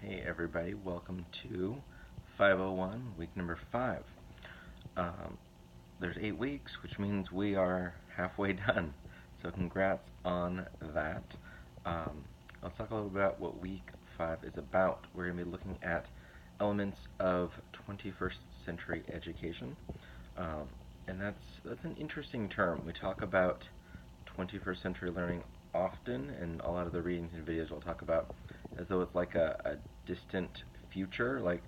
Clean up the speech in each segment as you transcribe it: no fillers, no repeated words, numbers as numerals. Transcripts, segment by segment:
Hey everybody, welcome to 501, week number 5. There's 8 weeks, which means we are halfway done. So congrats on that. Let's talk a little bit about what week 5 is about. We're going to be looking at elements of 21st century education. And that's an interesting term. We talk about 21st century learning often, and a lot of the readings and videos we'll talk about as though it's like a distant future. Like,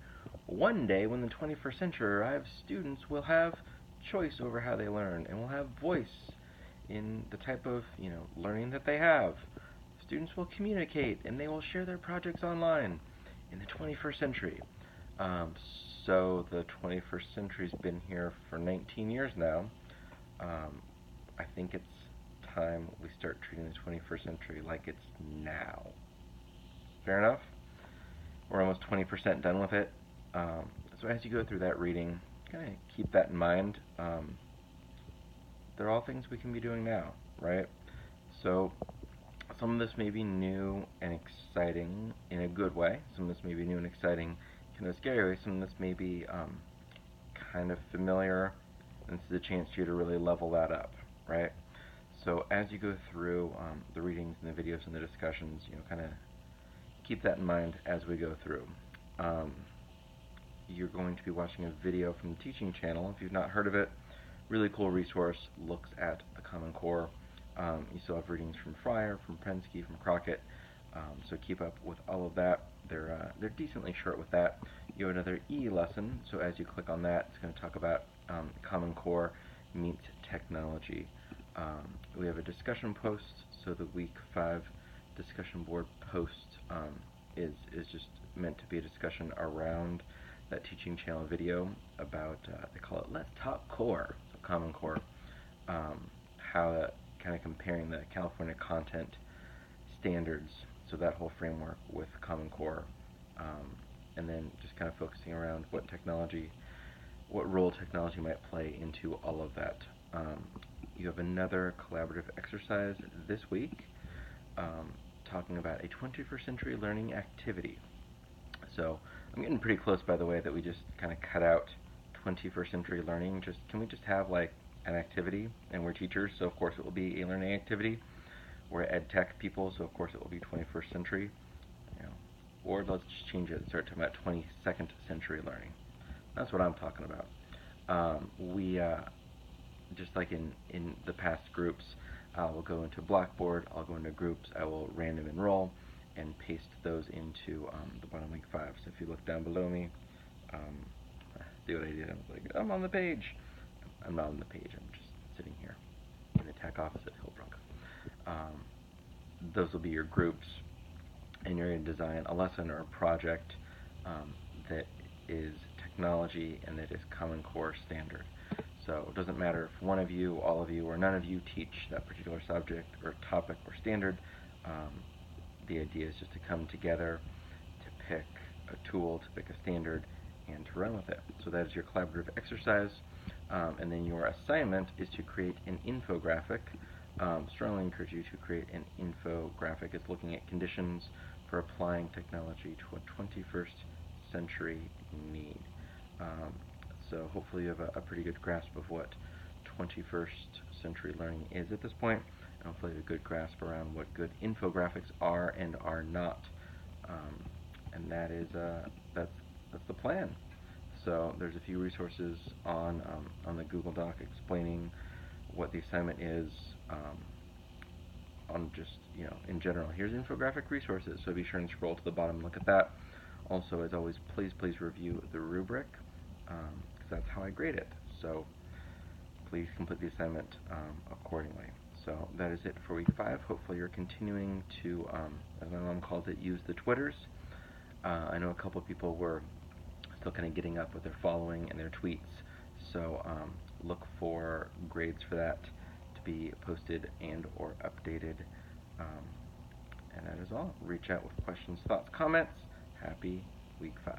one day when the 21st century arrives, students will have choice over how they learn and will have voice in the type of learning that they have. Students will communicate and they will share their projects online in the 21st century. So the 21st century's been here for 19 years now. I think it's time we start treating the 21st century like it's now. Fair enough? We're almost 20% done with it. So as you go through that reading, kind of keep that in mind. They're all things we can be doing now, right? So some of this may be new and exciting in a good way. Some of this may be new and exciting in a scary way. Some of this may be kind of familiar, and this is a chance for you to really level that up, right? So as you go through the readings and the videos and the discussions, kind of keep that in mind as we go through. You're going to be watching a video from the teaching channel. If you've not heard of it, really cool resource, looks at the Common Core. You still have readings from Fryer, from Prensky, from Crockett, so keep up with all of that. They're decently short with that. You have another E lesson, so as you click on that, it's going to talk about Common Core meets technology. We have a discussion post, so the week 5 discussion board post is just meant to be a discussion around that teaching channel video about, they call it Let's Talk Core, so Common Core, how kind of comparing the California content standards, so that whole framework with Common Core, and then just kind of focusing around what role technology might play into all of that. You have another collaborative exercise this week talking about a 21st century learning activity. So I'm getting pretty close, by the way, that we just kind of cut out 21st century learning. Can we just have like an activity? And we're teachers, so of course it will be a learning activity. We're ed tech people, so of course it will be 21st century. Or let's just change it and start talking about 22nd century learning. That's what I'm talking about. We just like in the past groups, we'll go into Blackboard, I'll go into groups, I will random enroll and paste those into the bottom week 5. So if you look down below me, see what I did? I was like, I'm on the page. I'm not on the page, I'm just sitting here in the tech office at Hillbrook. Those will be your groups, and you're going to design a lesson or a project that is technology and that is Common Core standard. So it doesn't matter if one of you, all of you, or none of you teach that particular subject or topic or standard. The idea is just to come together to pick a tool, to pick a standard, and to run with it. So that is your collaborative exercise. And then your assignment is to create an infographic. Strongly encourage you to create an infographic. It's looking at conditions for applying technology to a 21st century need. So hopefully you have a pretty good grasp of what 21st century learning is at this point, and hopefully you have a good grasp around what good infographics are and are not. And that is that's the plan. So there's a few resources on the Google Doc explaining what the assignment is, on just in general. Here's infographic resources, so be sure and scroll to the bottom and look at that. Also, as always, please review the rubric, because that's how I grade it. So please complete the assignment accordingly. So that is it for week 5. Hopefully you're continuing to, as my mom calls it, use the Twitters. I know a couple people were still kind of getting up with their following and their tweets, so look for grades for that to be posted and or updated. And that is all. Reach out with questions, thoughts, comments. Happy week 5.